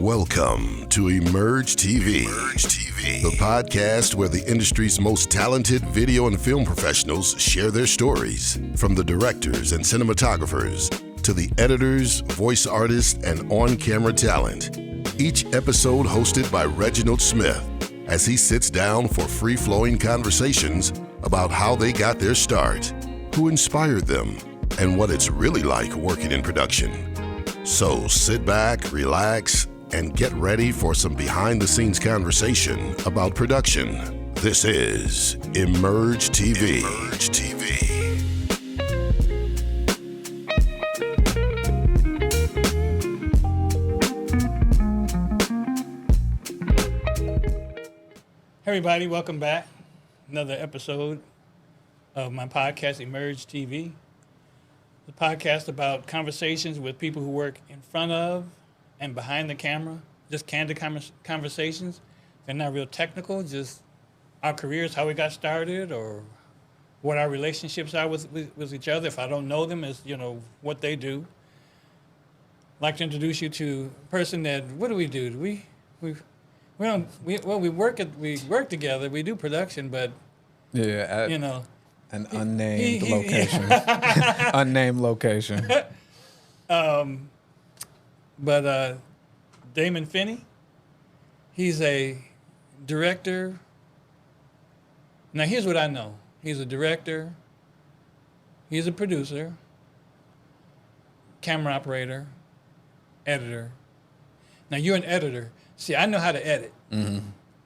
Welcome to EMERJ TV, the podcast where the industry's most talented video and film professionals share their stories, from the directors and cinematographers to the editors, voice artists, and on-camera talent. Each episode hosted by Reginald Smith as he sits down for free-flowing conversations about how they got their start, who inspired them, and what it's really like working in production. So sit back, relax, and get ready for some behind-the-scenes conversation about production. This is EMERJ TV. EMERJ TV. Hey everybody, welcome back. Another episode of my podcast, EMERJ TV. The podcast about conversations with people who work in front of and behind the camera, just candid conversations. They're not real technical, just our careers, how we got started, or what our relationships are with each other. If I don't know them, as what they do. I'd like to introduce you to a person that, what do? We work together. We do production, but an unnamed location. Unnamed location. But Damon Finney, he's a director. Now, here's what I know. He's a director. He's a producer, camera operator, editor. Now, you're an editor. See, I know how to edit,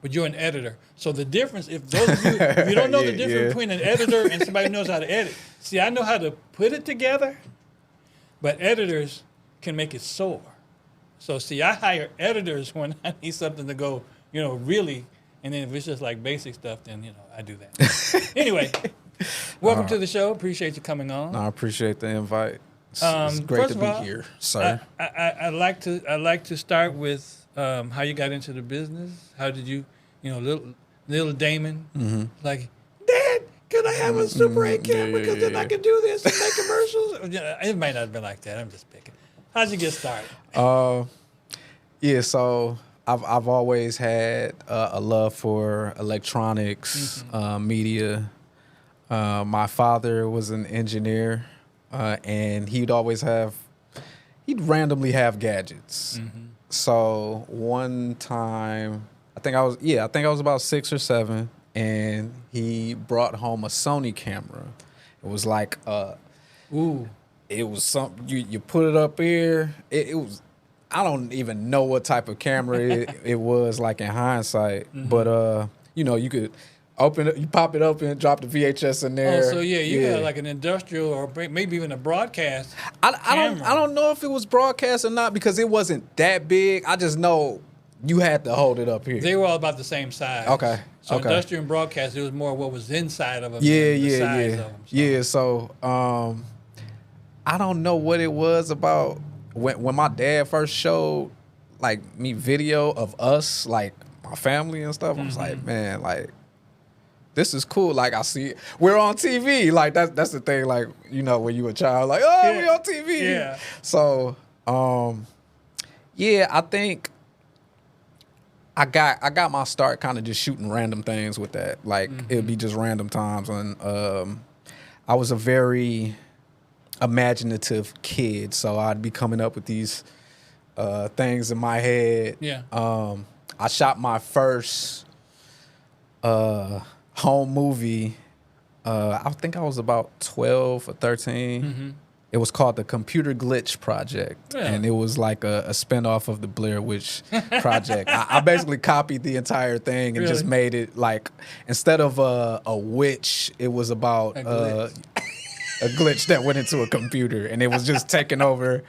but you're an editor. So the difference, if you don't know the difference between an editor and somebody who knows how to edit. See, I know how to put it together, but editors can make it soar. So, see, I hire editors when I need something to go, really. And then if it's just like basic stuff, then, I do that. Anyway, welcome to the show. Appreciate you coming on. I appreciate the invite. It's great to be here, sir. I like to start with how you got into the business. How did you, little Damon, like, Dad, can I have a Super 8 camera? Because then I can do this and make commercials. It might not have been like that. I'm just picking. How'd you get started? So I've always had a love for electronics, media. My father was an engineer, and he'd randomly have gadgets. So one time, I think I was about 6 or 7, and he brought home a Sony camera. It was like it was something you put it up here. It was, I don't even know what type of camera it was like in hindsight, but you could open it, you pop it open, drop the VHS in there. Oh, so you had like an industrial or maybe even a broadcast. I don't know if it was broadcast or not because it wasn't that big. I just know you had to hold it up here. They were all about the same size. Okay. So industrial and broadcast, it was more what was inside of them. So I don't know what it was about when my dad first showed like me video of us, like my family and stuff. I was like, man, like this is cool. Like I see we're on TV. Like that's the thing. Like when you a child, like we on TV. Yeah. So I think I got my start kind of just shooting random things with that. Like it'd be just random times when I was a very imaginative kid, so I'd be coming up with these things in my head. Yeah. I shot my first home movie. I think I was about 12 or 13. It was called the Computer Glitch Project, and it was like a spinoff of the Blair Witch Project. I basically copied the entire thing and just made it like, instead of a witch, it was about a glitch that went into a computer, and it was just taking over.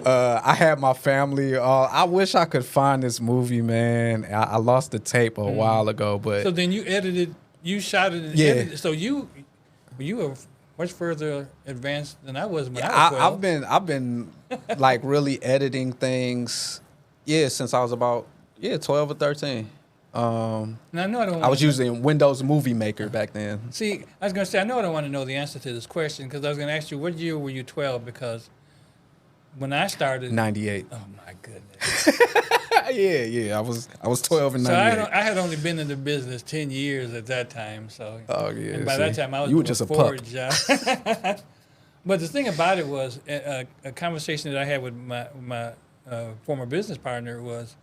I had my family. I wish I could find this movie, man. I lost the tape a while ago, but so then you edited, you shot it, and edited. So you were much further advanced than I was when I was 12. I've been like really editing things, since I was about 12 or 13. Now, I was using Windows Movie Maker back then. See, I was going to say, I know I don't want to know the answer to this question because I was going to ask you, what year were you 12? Because when I started... 98. Oh, my goodness. Yeah. I was 12 and So 98. I had only been in the business 10 years at that time. So and by that time I was you were doing just a forward pup. job. But the thing about it was a conversation that I had with my former business partner was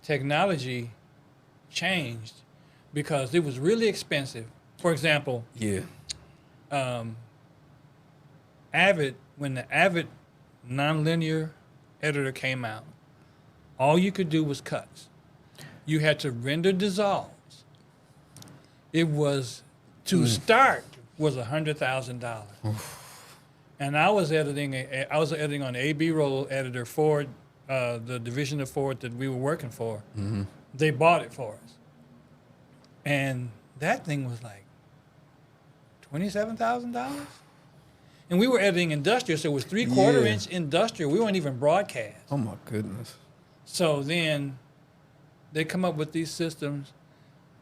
technology changed because it was really expensive. For example, Avid, when the Avid nonlinear editor came out, all you could do was cuts. You had to render dissolves. It was to start was $100,000. And I was editing on the AB roll editor for the division of Ford that we were working for. Mm-hmm. They bought it for us, and that thing was like $27,000. And we were editing industrial, so it was 3/4 inch industrial. We weren't even broadcast. Oh my goodness! So then they come up with these systems.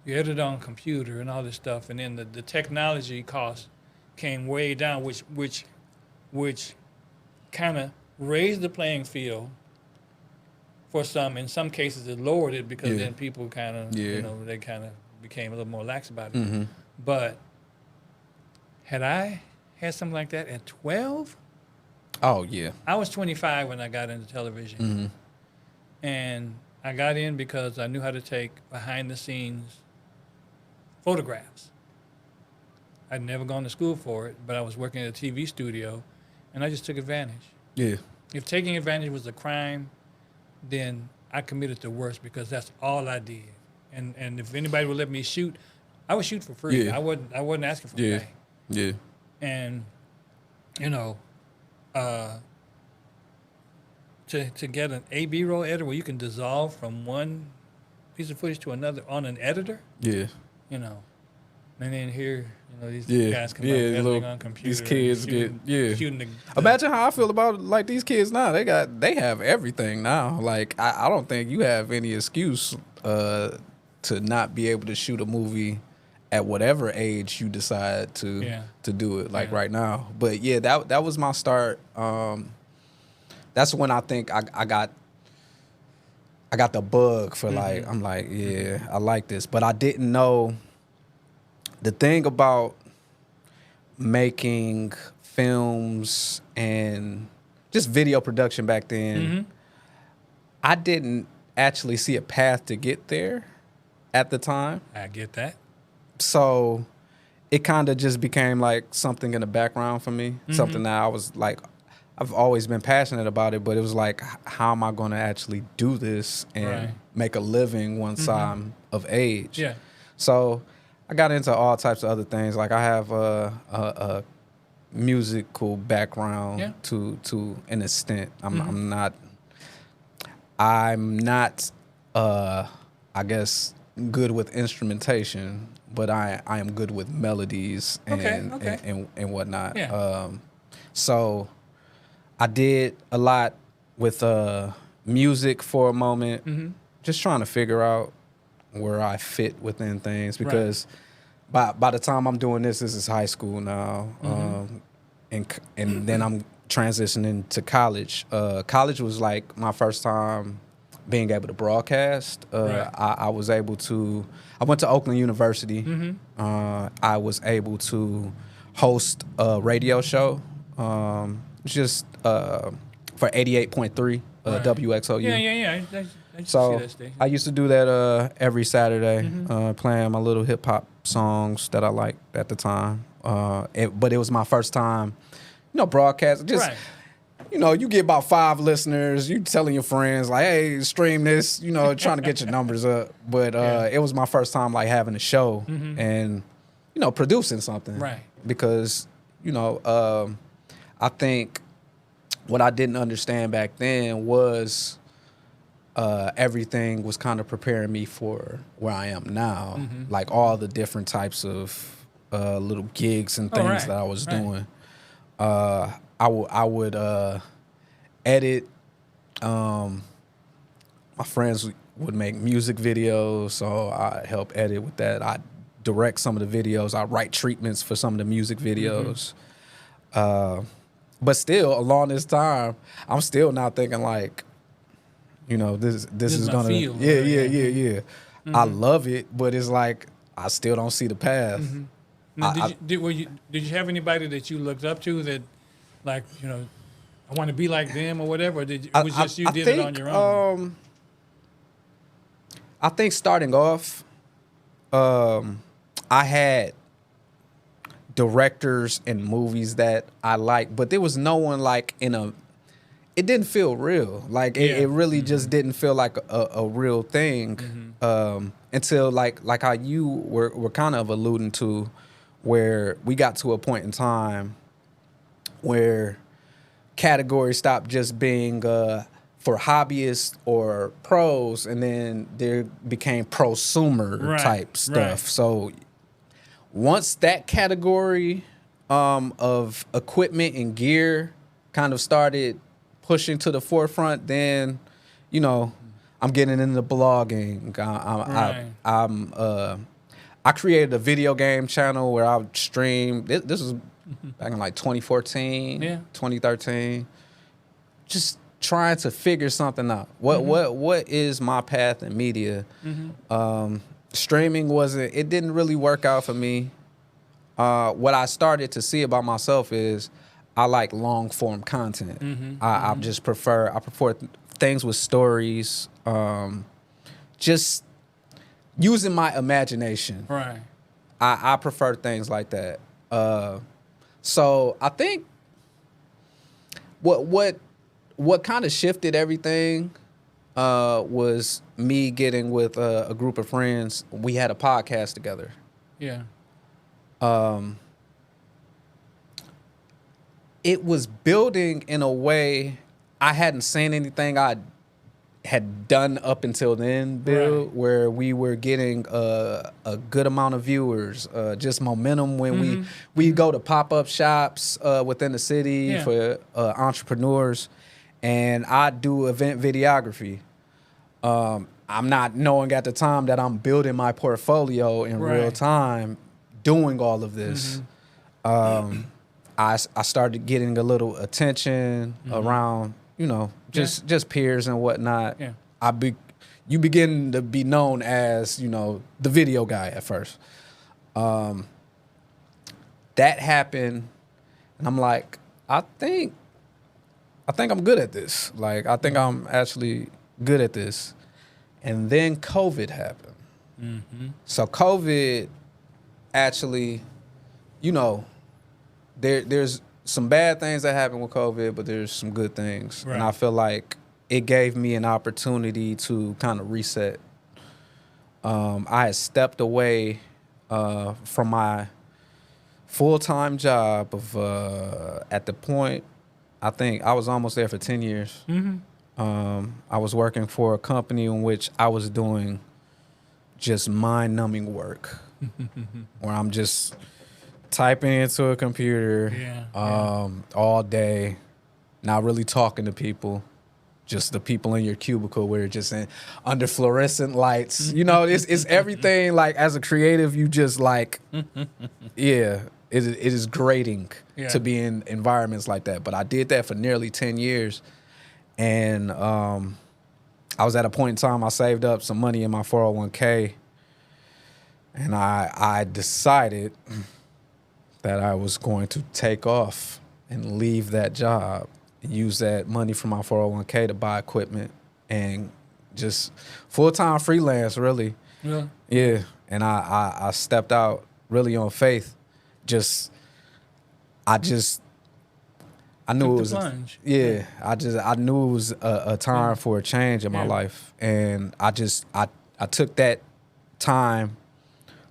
You edit on computer and all this stuff, and then the technology cost came way down, which kind of raised the playing field for some. In some cases, it lowered it because then people kind of, they kind of became a little more lax about it. Mm-hmm. But had I had something like that at 12? Oh, yeah. I was 25 when I got into television. Mm-hmm. And I got in because I knew how to take behind-the-scenes photographs. I'd never gone to school for it, but I was working at a TV studio, and I just took advantage. Yeah. If taking advantage was a crime, then I committed the worst because that's all I did. And if anybody would let me shoot, I would shoot for free. Yeah. I wasn't asking for pay. Yeah. And to get an AB roll editor where you can dissolve from one piece of footage to another on an editor. Yeah. And then here, these guys come up editing on computer. These kids shooting Imagine how I feel about like these kids now. They have everything now. Like I don't think you have any excuse to not be able to shoot a movie at whatever age you decide to do it. Like right now. But yeah, that was my start. That's when I think I got the bug for like I'm like I like this, but I didn't know. The thing about making films and just video production back then, I didn't actually see a path to get there at the time. I get that. So it kind of just became like something in the background for me, something that I was like, I've always been passionate about it, but it was like, how am I going to actually do this and make a living once I'm of age? Yeah. So I got into all types of other things. Like I have a musical background to an extent. I'm not I guess good with instrumentation, but I am good with melodies and whatnot. Yeah. So I did a lot with music for a moment, just trying to figure out where I fit within things because by the time I'm doing this is high school now, and then I'm transitioning to college. College was like my first time being able to broadcast. I was able to. I went to Oakland University. I was able to host a radio show, just for 88.3 WXOU. Yeah. So I used to do that every Saturday, playing my little hip hop songs that I liked at the time. But it was my first time, broadcasting. Just you get about 5 listeners. You telling your friends like, "Hey, stream this," trying to get your numbers up. But it was my first time like having a show and producing something. Right. Because I think what I didn't understand back then was. Everything was kind of preparing me for where I am now, like all the different types of little gigs and things that I was doing. I would edit. My friends would make music videos, so I help edit with that. I direct some of the videos. I write treatments for some of the music videos. But still, along this time, I'm still not thinking like, you know, this is my gonna, field, yeah, right? yeah. I love it, but it's like I still don't see the path. Now, did you have anybody that you looked up to that, like, you know, I want to be like them or whatever? Or did it was just you did it on your own? I think starting off, I had directors and movies that I liked, but there was no one like it didn't feel real. Like it really just didn't feel like a real thing until like how you were kind of alluding to, where we got to a point in time where categories stopped just being for hobbyists or pros, and then there became prosumer type stuff. Right. So once that category of equipment and gear kind of started pushing to the forefront, then, you know, I'm getting into blogging. I created a video game channel where I would stream. This was back in like 2014, 2013. Just trying to figure something out. What is my path in media? Streaming it didn't really work out for me. What I started to see about myself is I like long form content. I prefer things with stories. Just using my imagination. Right. I prefer things like that. So I think what kind of shifted everything was me getting with a group of friends. We had a podcast together. Yeah. It was building in a way I hadn't seen anything I had done up until then build, where we were getting a good amount of viewers, just momentum when we go to pop-up shops within the city for entrepreneurs, and I do event videography. I'm not knowing at the time that I'm building my portfolio in real time, doing all of this. I started getting a little attention around, you know, just peers and whatnot. Yeah. You begin to be known as, you know, the video guy at first. That happened, and I'm like, I think I'm good at this. Like, I think I'm actually good at this. And then COVID happened. So COVID actually, you know, there's some bad things that happen with COVID, but there's some good things. And I feel like it gave me an opportunity to kind of reset. I had stepped away from my full-time job of, at the point, I think I was almost there for 10 years. I was working for a company in which I was doing just mind-numbing work, where I'm just typing into a computer all day, not really talking to people, just the people in your cubicle where you're just under fluorescent lights. You know, it's everything. Like, as a creative, you just like, it is grating to be in environments like that. But I did that for nearly 10 years. And I was at a point in time, I saved up some money in my 401k. And I decided that I was going to take off and leave that job and use that money from my 401k to buy equipment and just full-time freelance, really. Yeah. And I stepped out really on faith. I knew it was I knew it was a time for a change in my life. And I took that time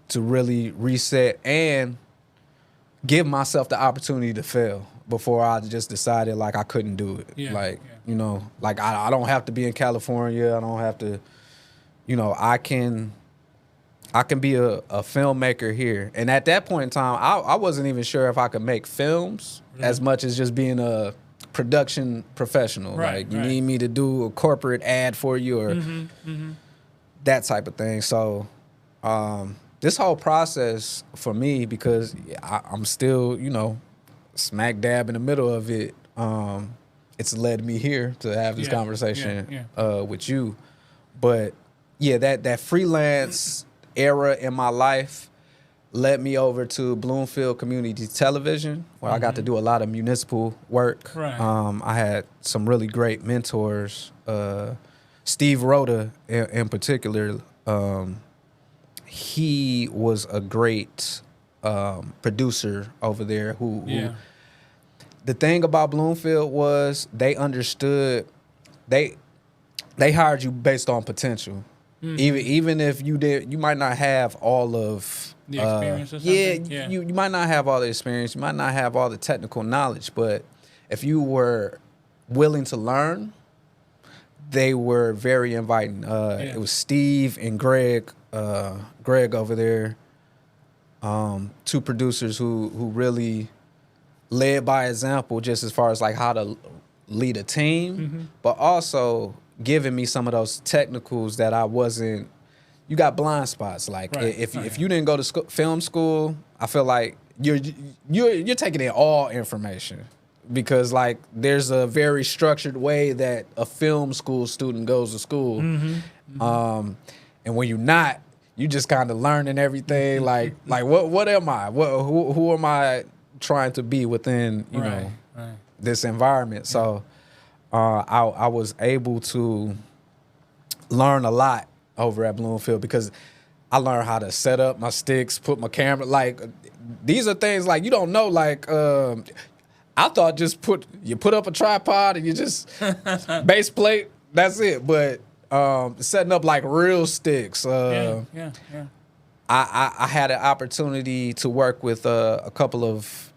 to really reset and give myself the opportunity to fail before I just decided like I couldn't do it. You know, like I don't have to be in California. I don't have to, you know, I can be a filmmaker here. And at that point in time, I wasn't even sure if I could make films as much as just being a production professional. You need me to do a corporate ad for you or that type of thing. So this whole process for me, because I'm still, you know, smack dab in the middle of it, it's led me here to have this Yeah, conversation yeah. with you. But yeah, that freelance era in my life led me over to Bloomfield Community Television, where I got to do a lot of municipal work. Right. I had some really great mentors. Steve Rhoda, in particular, he was a great producer over there. Who the thing about Bloomfield was they understood they hired you based on potential. Even if you might not have all of the experience or something. You might not have all the experience, you might not have all the technical knowledge, but if you were willing to learn, they were very inviting. It was Steve and Greg over there, two producers who really led by example, just as far as like how to lead a team, but also giving me some of those technicals that I wasn't. You got blind spots. Like if you didn't go to film school, I feel like you're taking in all information, because like there's a very structured way that a film school student goes to school, and when you're not, you just kind of learning everything. Like what am I? Who am I trying to be within this environment? So I was able to learn a lot over at Bloomfield, because I learned how to set up my sticks, put my camera. Like these are things like you don't know. Like I thought just put up a tripod and you just base plate. That's it. But setting up like real sticks. I had an opportunity to work with a couple of.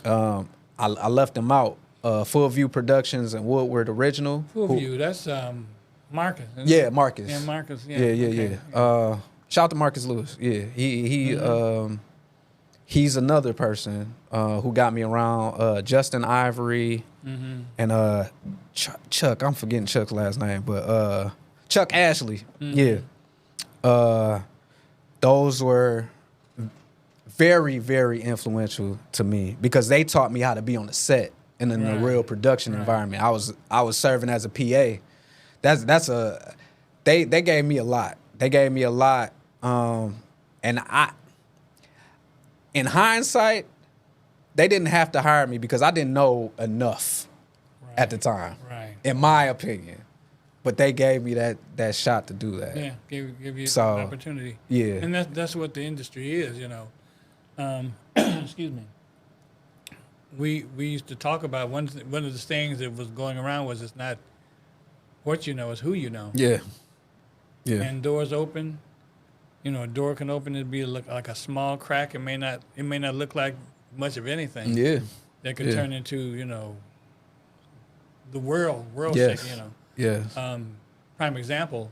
I left them out. Full View Productions and Woodward Original. Full View, that's Marcus. Yeah, Marcus. Yeah, Marcus. Yeah. Shout out to Marcus Lewis. Yeah, he's another person who got me around. Justin Ivory and Chuck. I'm forgetting Chuck's last name, but Chuck Ashley. Yeah, those were very, very influential to me, because they taught me how to be on the set and in a real production environment. I was serving as a PA. They gave me a lot. They gave me a lot. And in hindsight, they didn't have to hire me because I didn't know enough at the time, in my opinion. But they gave me that shot to do that. Yeah, give you an opportunity. Yeah. And that's what the industry is, you know. Excuse me. We used to talk about one of the things that was going around was it's not what you know, it's who you know. Yeah. Yeah. And doors open. You know, a door can open and be like a small crack. It may not look like much of anything. Yeah. That could turn into, you know, the world yes. shake, you know. Yes. Prime example,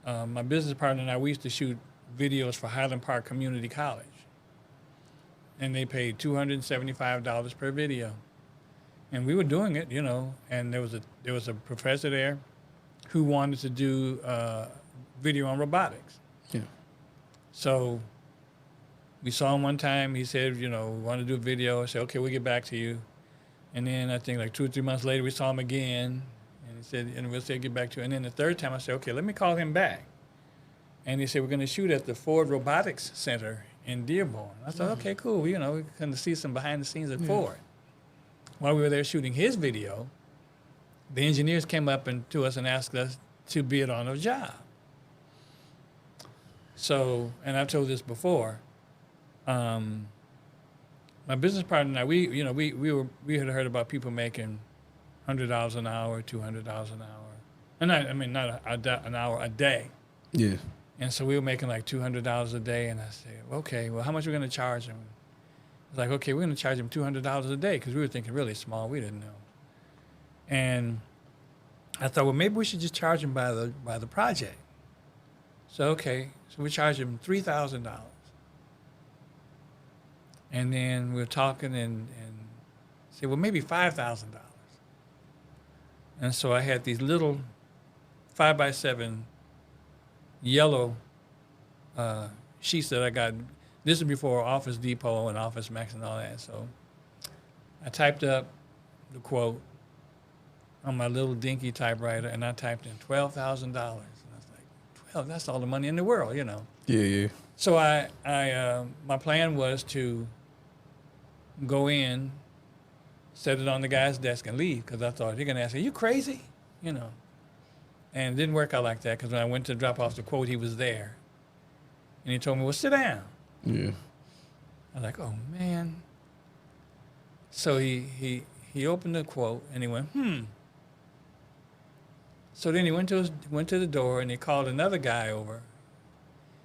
my business partner and I, we used to shoot videos for Highland Park Community College. And they paid $275 per video. And we were doing it, you know, and there was a professor there who wanted to do video on robotics. Yeah. So we saw him one time. He said, you know, we want to do a video. I said, okay, we'll get back to you. And then I think like 2 or 3 months later, we saw him again. And he said, and we'll say, get back to you. And then the third time I said, okay, let me call him back. And he said, we're going to shoot at the Ford Robotics Center in Dearborn. I said, okay, cool. You know, we can see some behind the scenes at Ford. While we were there shooting his video, the engineers came up to us and asked us to bid on a job. So, and I've told this before, my business partner and I, we had heard about people making $100 an hour, $200 an hour, and not an hour a day. Yeah. And so we were making like $200 a day, and I said, okay, well, how much are we going to charge him? I was like, okay, we're going to charge him $200 a day, because we were thinking really small. We didn't know. And I thought, well, maybe we should just charge him by the project. So, okay, so we charged him $3,000. And then we were talking and said, well, maybe $5,000. And so I had these little 5x7 yellow sheets that I got. This is before Office Depot and Office Max and all that. So I typed up the quote, on my little dinky typewriter, and I typed in $12,000. And I was like, 12, that's all the money in the world, you know. Yeah. So my plan was to go in, set it on the guy's desk, and leave, because I thought, they're going to ask, are you crazy? You know. And it didn't work out like that, because when I went to drop off the quote, he was there. And he told me, well, sit down. Yeah. I was like, oh, man. So he opened the quote, and he went, So then he went to the door, and he called another guy over.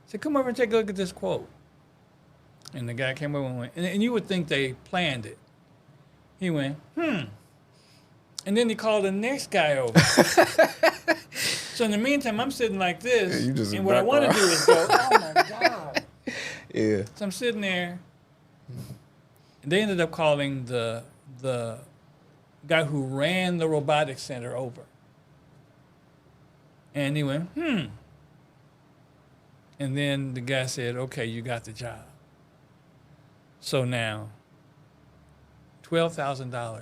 He said, come over and take a look at this quote. And the guy came over and went, and you would think they planned it. He went, And then he called the next guy over. So in the meantime, I'm sitting like this, and what I want to do is go, oh my God. Yeah. So I'm sitting there. And they ended up calling the guy who ran the robotics center over. And he went, And then the guy said, okay, you got the job. So now, $12,000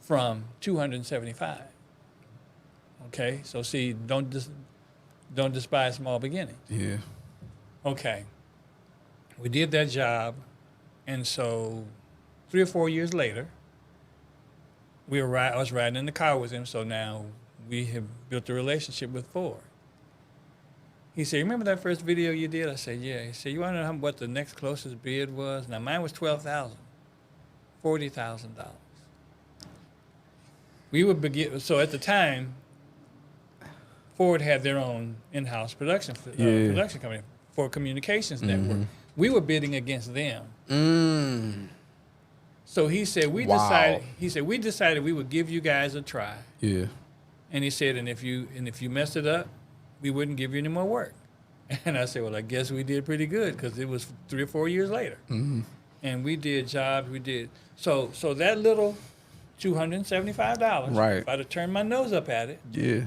from $275. Okay, so see, don't despise small beginnings. Yeah. Okay, we did that job, and so 3 or 4 years later, I was riding in the car with him. So now we have built a relationship with Ford. He said, remember that first video you did? I said, yeah. He said, you want to know what the next closest bid was? Now, mine was $12,000, $40,000. We would begin, so at the time, Ford had their own in-house production company, Ford Communications Network. We were bidding against them. So he said, we decided we would give you guys a try. Yeah. And he said, and if you messed it up, we wouldn't give you any more work. And I said, well, I guess we did pretty good, because it was 3 or 4 years later. And we did jobs, so that little $275, right. If I'd have turned my nose up at it, yeah,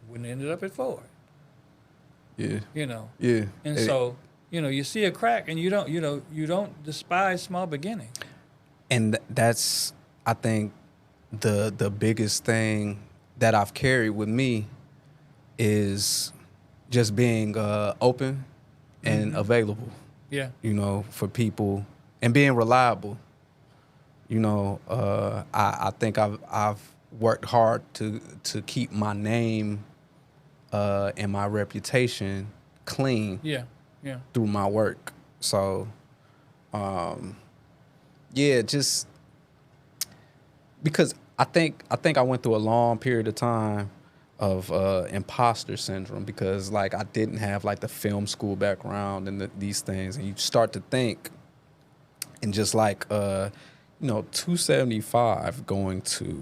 wouldn't have ended up at Ford. Yeah. You know. Yeah. And so, you see a crack, and you don't despise small beginnings. And that's, I think, the biggest thing that I've carried with me is just being open and available. Yeah. For people, and being reliable. I think I've worked hard to keep my name and my reputation clean. Yeah. Yeah. Through my work. So, just because I think I went through a long period of time of imposter syndrome, because like I didn't have like the film school background and these things, and you start to think, and just like 275 going to,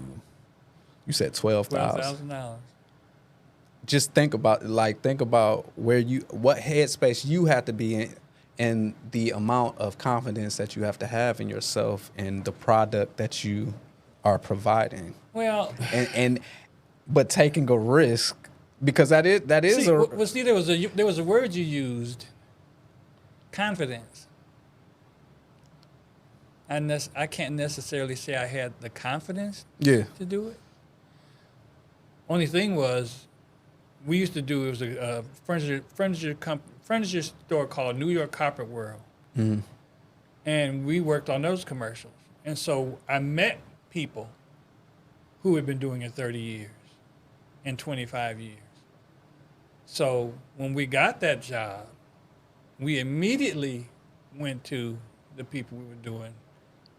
you said $12,000. Just think about what headspace you have to be in, and the amount of confidence that you have to have in yourself and the product that you are providing. Well, but taking a risk, because that is there was a word you used, confidence. I can't necessarily say I had the confidence to do it. Only thing was, we used to do, it was a furniture store called New York Carpet World. Mm-hmm. And we worked on those commercials. And so I met people who had been doing it 30 years and 25 years. So when we got that job, we immediately went to the people we were doing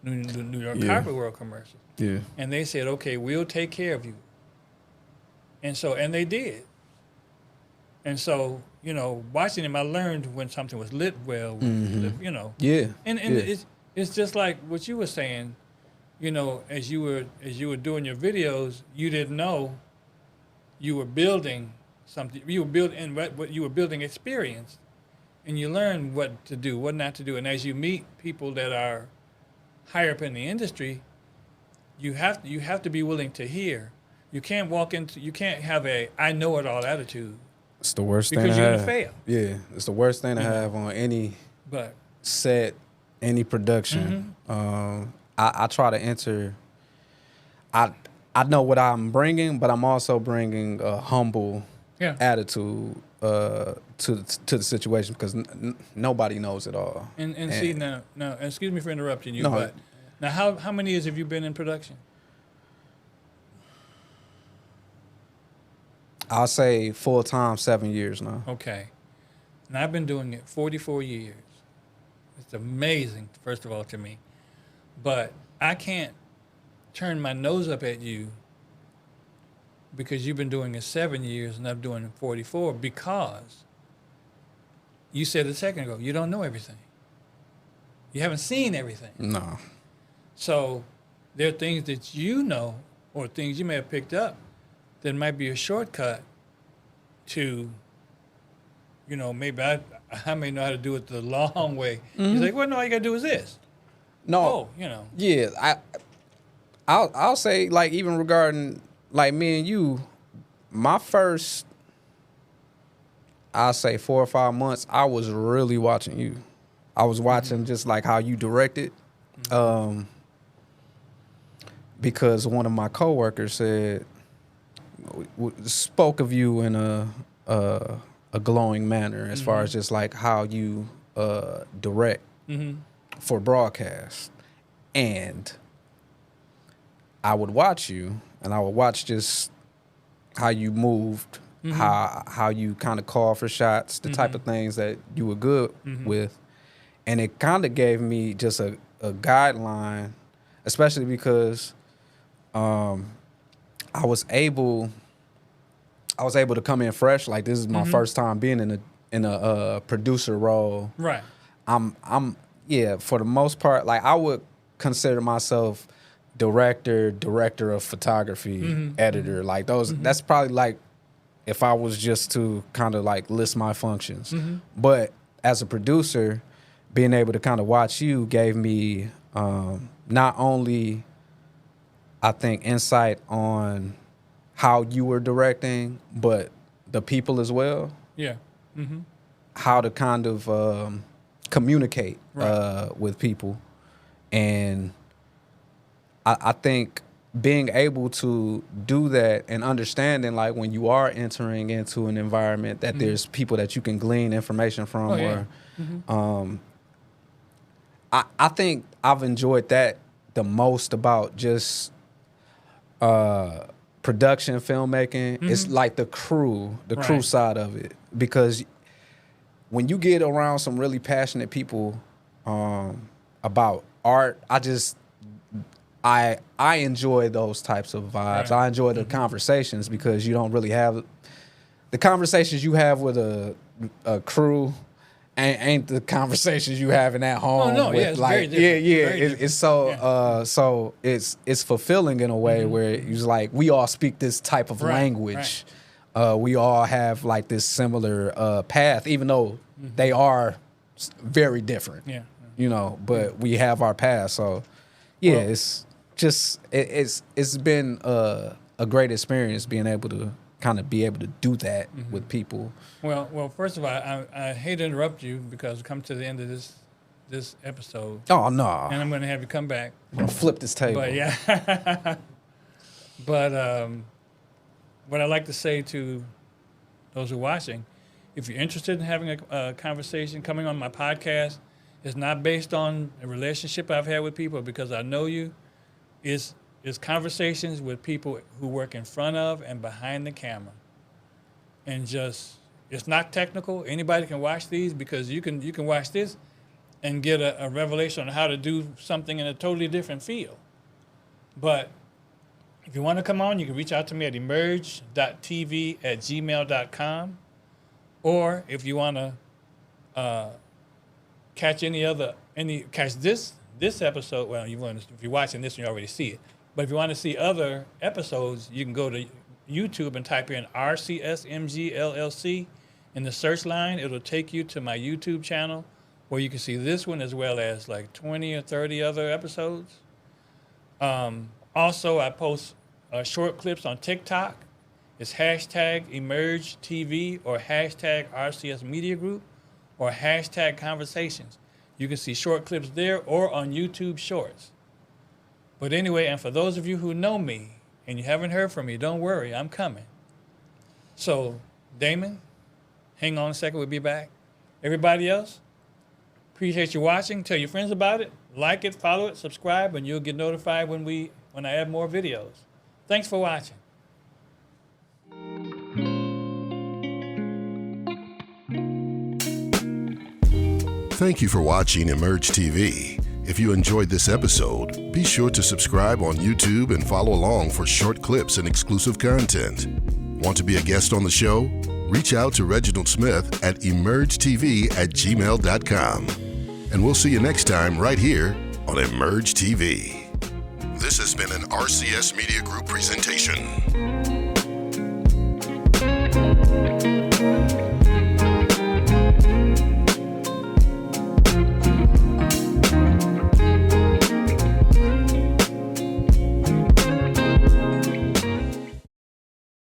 the New York Carpet World commercials. Yeah. And they said, okay, we'll take care of you. And they did. And so, watching them, I learned when something was lit well, Yeah. And it's just like what you were saying, as you were doing your videos, you didn't know you were building something. You were building experience, and you learn what to do, what not to do. And as you meet people that are higher up in the industry, you have to be willing to hear. You can't have a I know it all attitude. It's the worst thing to have. Because you're going to fail. Yeah, it's the worst thing to have on any set, any production. I try to enter. I know what I'm bringing, but I'm also bringing a humble attitude to the situation because nobody knows it all. And see now, excuse me for interrupting you, No. but now how many years have you been in production? I'll say full time 7 years now. Okay. Now I've been doing it 44 years. It's amazing, first of all, to me. But I can't turn my nose up at you because you've been doing it 7 years and I'm doing it 44 because you said a second ago, you don't know everything. You haven't seen everything. No. So there are things that you know or things you may have picked up that might be a shortcut to, maybe I may know how to do it the long way. Mm-hmm. He's like, well, no, all you got to do is this. No. Yeah, I'll say, like, even regarding, like, me and you, my first, I'll say 4 or 5 months, I was really watching you. I was watching just, like, how you directed. Because one of my coworkers spoke of you in a glowing manner as far as just, like, how you direct for broadcast. And I would watch you, and I would watch just how you moved, how you kind of call for shots, the type of things that you were good with. And it kind of gave me just a guideline, especially because I was able to come in fresh. Like, this is my first time being in a producer role. Right. Yeah, for the most part, like, I would consider myself director of photography, editor. Like, those, that's probably, like, if I was just to kind of, like, list my functions. But as a producer, being able to kind of watch you gave me not only, I think, insight on how you were directing, but the people as well. Yeah. How to kind of communicate with people. And I think being able to do that and understanding, like, when you are entering into an environment that there's people that you can glean information from, I think I've enjoyed that the most about just production, filmmaking. It's like the crew side of it. Because when you get around some really passionate people about art, I enjoy those types of vibes. I enjoy the conversations because you don't really have the conversations you have with a crew ain't the conversations you having at home. Oh no, with, it's like, very different. It's so so it's fulfilling in a way where it's like we all speak this type of language. We all have, like, this similar path, even though they are very different. But we have our path. So it's just it's been a great experience being able to kind of be able to do that with people. Well, first of all, I hate to interrupt you because we come to the end of this episode. Oh no! And I'm going to have you come back. I'm gonna flip this table. But yeah. But what I like to say to those who are watching, if you're interested in having a conversation, coming on my podcast, it's not based on a relationship I've had with people because I know you. It's conversations with people who work in front of and behind the camera. And just, it's not technical. Anybody can watch these because you can watch this and get a revelation on how to do something in a totally different field. But if you want to come on, you can reach out to me at emerge.tv@gmail.com. Or if you want to catch catch this episode, well, if you're watching this, you already see it. But if you want to see other episodes, you can go to YouTube and type in RCSMG LLC in the search line. It'll take you to my YouTube channel where you can see this one as well as like 20 or 30 other episodes. Also, I post short clips on TikTok. It's hashtag EMERJ TV or hashtag RCS Media Group or hashtag Conversations. You can see short clips there or on YouTube Shorts. But anyway, and for those of you who know me and you haven't heard from me, don't worry, I'm coming. So, Damon, hang on a second, we'll be back. Everybody else, appreciate you watching. Tell your friends about it. Like it, follow it, subscribe, and you'll get notified when I add more videos. Thanks for watching. Thank you for watching EMERJ TV. If you enjoyed this episode, be sure to subscribe on YouTube and follow along for short clips and exclusive content. Want to be a guest on the show? Reach out to Reginald Smith at emergtv@gmail.com. And we'll see you next time right here on EMERJ TV. This has been an RCS Media Group presentation.